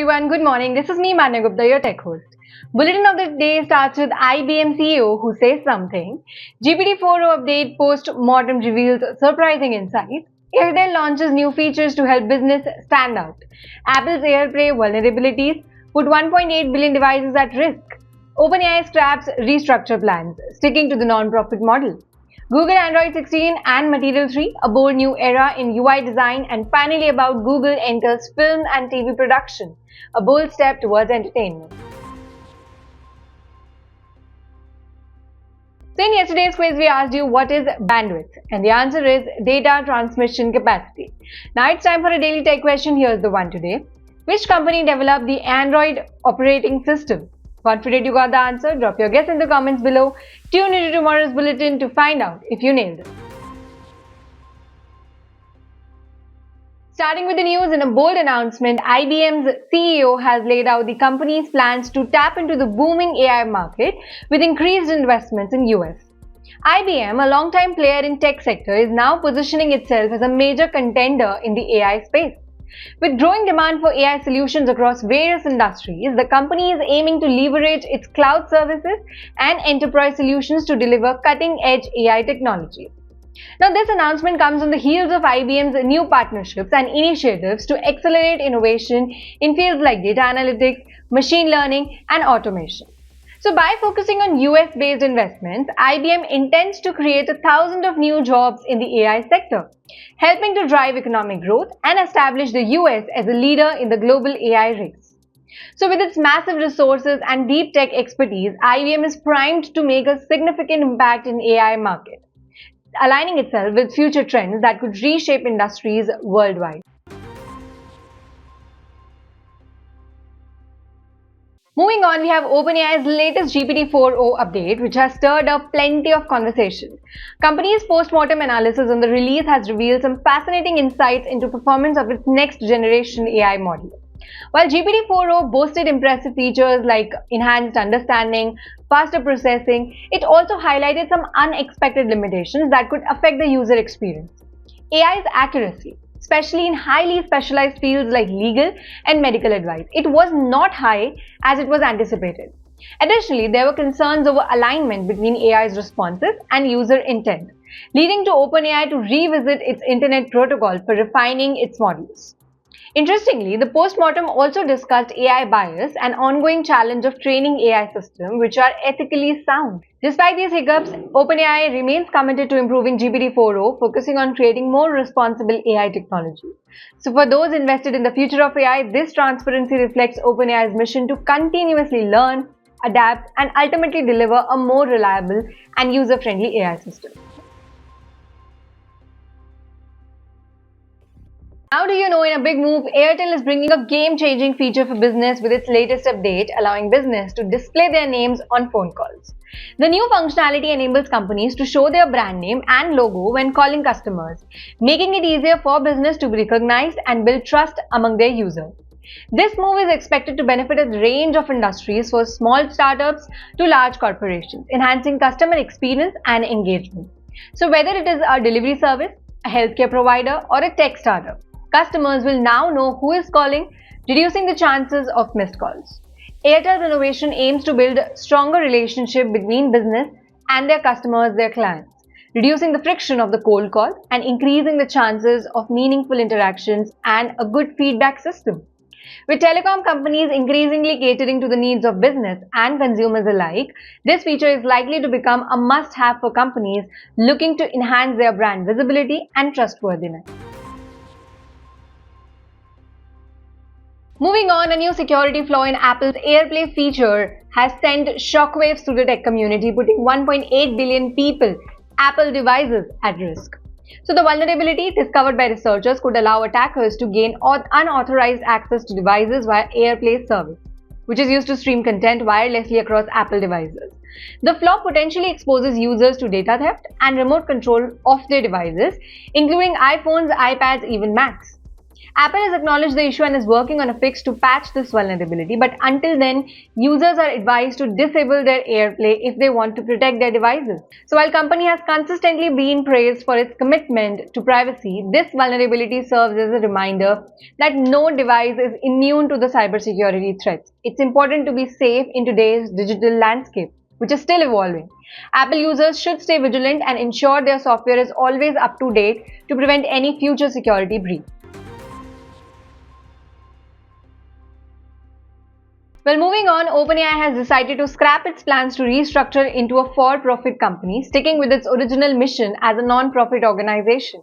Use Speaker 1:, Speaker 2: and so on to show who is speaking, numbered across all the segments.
Speaker 1: everyone, good morning. This is me, Manya Gupta, your tech host. Bulletin of the day starts with IBM CEO who says something. GPT-4o update post-mortem reveals surprising insights. Airtel launches new features to help business stand out. Apple's AirPlay vulnerabilities put 1.8 billion devices at risk. OpenAI scraps restructure plans, sticking to the non-profit model. Google Android 16 and Material 3, a bold new era in UI design, and finally about Google enters film and TV production, a bold step towards entertainment. So in yesterday's quiz, we asked you what is bandwidth, and the answer is data transmission capacity. Now it's time for a daily tech question. Here's the one today. Which company developed the Android operating system? Confident you got the answer? Drop your guess in the comments below. Tune into tomorrow's bulletin to find out if you nailed it. Starting with the news, in a bold announcement, IBM's CEO has laid out the company's plans to tap into the booming AI market with increased investments in US. IBM, a longtime player in tech sector, is now positioning itself as a major contender in the AI space. With growing demand for AI solutions across various industries, the company is aiming to leverage its cloud services and enterprise solutions to deliver cutting-edge AI technology. Now, this announcement comes on the heels of IBM's new partnerships and initiatives to accelerate innovation in fields like data analytics, machine learning, and automation. So, by focusing on US-based investments, IBM intends to create 1,000 of new jobs in the AI sector, helping to drive economic growth and establish the US as a leader in the global AI race. So, with its massive resources and deep tech expertise, IBM is primed to make a significant impact in AI market, aligning itself with future trends that could reshape industries worldwide. Moving on, we have OpenAI's latest GPT-4o update, which has stirred up plenty of conversation. Company's post-mortem analysis on the release has revealed some fascinating insights into performance of its next-generation AI model. While GPT-4o boasted impressive features like enhanced understanding, faster processing, it also highlighted some unexpected limitations that could affect the user experience. AI's accuracy, especially in highly specialized fields like legal and medical advice, it was not high as it was anticipated. Additionally, there were concerns over alignment between AI's responses and user intent, leading to OpenAI to revisit its internet protocol for refining its models. Interestingly, the post-mortem also discussed AI bias and ongoing challenge of training AI systems which are ethically sound. Despite these hiccups, OpenAI remains committed to improving GPT-4o, focusing on creating more responsible AI technology. So for those invested in the future of AI, this transparency reflects OpenAI's mission to continuously learn, adapt, and ultimately deliver a more reliable and user-friendly AI system. Now do you know, in a big move, Airtel is bringing a game-changing feature for business with its latest update, allowing business to display their names on phone calls. The new functionality enables companies to show their brand name and logo when calling customers, making it easier for business to be recognized and build trust among their users. This move is expected to benefit a range of industries, from small startups to large corporations, enhancing customer experience and engagement. So whether it is a delivery service, a healthcare provider, or a tech startup, customers will now know who is calling, reducing the chances of missed calls. Airtel's innovation aims to build a stronger relationship between business and their customers, their clients, reducing the friction of the cold call and increasing the chances of meaningful interactions and a good feedback system. With telecom companies increasingly catering to the needs of business and consumers alike, this feature is likely to become a must-have for companies looking to enhance their brand visibility and trustworthiness. Moving on, a new security flaw in Apple's AirPlay feature has sent shockwaves through the tech community, putting 1.8 billion people Apple devices at risk. So the vulnerability discovered by researchers could allow attackers to gain unauthorized access to devices via AirPlay service, which is used to stream content wirelessly across Apple devices. The flaw potentially exposes users to data theft and remote control of their devices, including iPhones, iPads, even Macs. Apple has acknowledged the issue and is working on a fix to patch this vulnerability, but until then, users are advised to disable their AirPlay if they want to protect their devices. So while the company has consistently been praised for its commitment to privacy, this vulnerability serves as a reminder that no device is immune to the cybersecurity threats. It's important to be safe in today's digital landscape, which is still evolving. Apple users should stay vigilant and ensure their software is always up to date to prevent any future security breach. Well, moving on, OpenAI has decided to scrap its plans to restructure into a for-profit company, sticking with its original mission as a non-profit organization.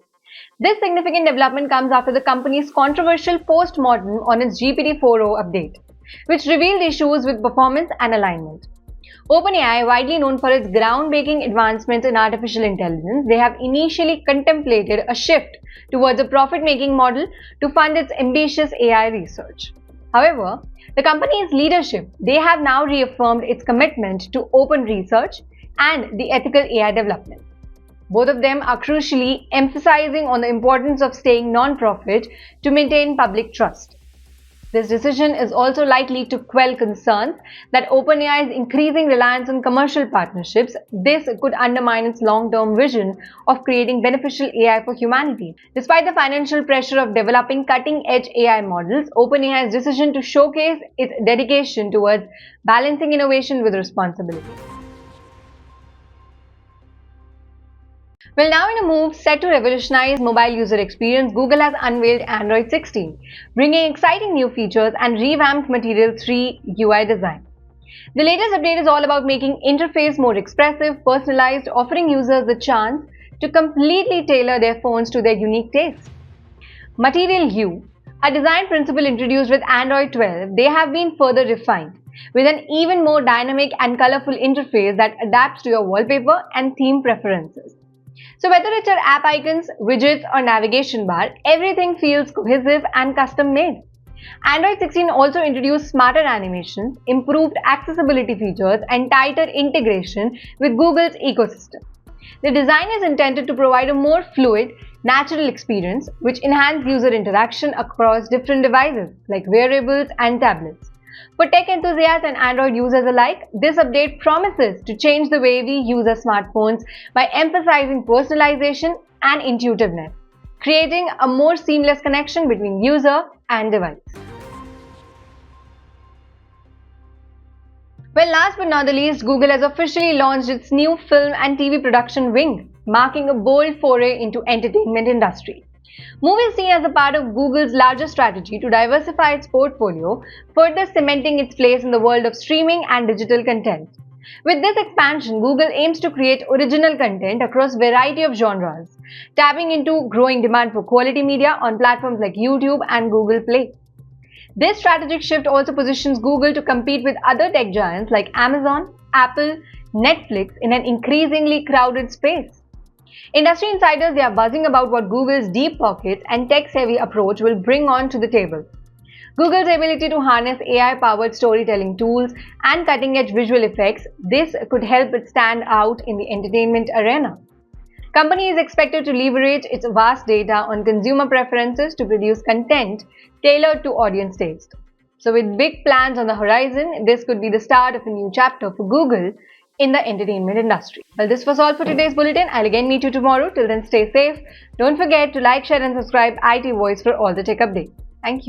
Speaker 1: This significant development comes after the company's controversial post-mortem on its GPT-4o update, which revealed issues with performance and alignment. OpenAI, widely known for its groundbreaking advancements in artificial intelligence, they have initially contemplated a shift towards a profit-making model to fund its ambitious AI research. However, the company's leadership, they have now reaffirmed its commitment to open research and the ethical AI development. Both of them are crucially emphasizing on the importance of staying non-profit to maintain public trust. This decision is also likely to quell concerns that OpenAI's increasing reliance on commercial partnerships. This could undermine its long-term vision of creating beneficial AI for humanity. Despite the financial pressure of developing cutting-edge AI models, OpenAI's decision to showcase its dedication towards balancing innovation with responsibility. Well, now in a move set to revolutionize mobile user experience, Google has unveiled Android 16, bringing exciting new features and revamped Material 3 UI design. The latest update is all about making interface more expressive, personalized, offering users the chance to completely tailor their phones to their unique tastes. Material U, a design principle introduced with Android 12, they have been further refined with an even more dynamic and colorful interface that adapts to your wallpaper and theme preferences. So whether it's your app icons, widgets or navigation bar, everything feels cohesive and custom made. Android 16 also introduced smarter animations, improved accessibility features and tighter integration with Google's ecosystem. The design is intended to provide a more fluid, natural experience which enhances user interaction across different devices like wearables and tablets. For tech enthusiasts and Android users alike, this update promises to change the way we use our smartphones by emphasizing personalization and intuitiveness, creating a more seamless connection between user and device. Well, last but not the least, Google has officially launched its new film and TV production wing, marking a bold foray into entertainment industry. Movie is seen as a part of Google's larger strategy to diversify its portfolio, further cementing its place in the world of streaming and digital content. With this expansion, Google aims to create original content across a variety of genres, tapping into growing demand for quality media on platforms like YouTube and Google Play. This strategic shift also positions Google to compete with other tech giants like Amazon, Apple, Netflix in an increasingly crowded space. Industry insiders, they are buzzing about what Google's deep pockets and tech-savvy approach will bring on to the table. Google's ability to harness AI-powered storytelling tools and cutting-edge visual effects, this could help it stand out in the entertainment arena. Company is expected to leverage its vast data on consumer preferences to produce content tailored to audience taste. So with big plans on the horizon, this could be the start of a new chapter for Google in the entertainment industry. Well, this was all for today's bulletin. I'll again meet you tomorrow. Till then, stay safe. Don't forget to like, share and subscribe IT Voice for all the tech updates. Thank you.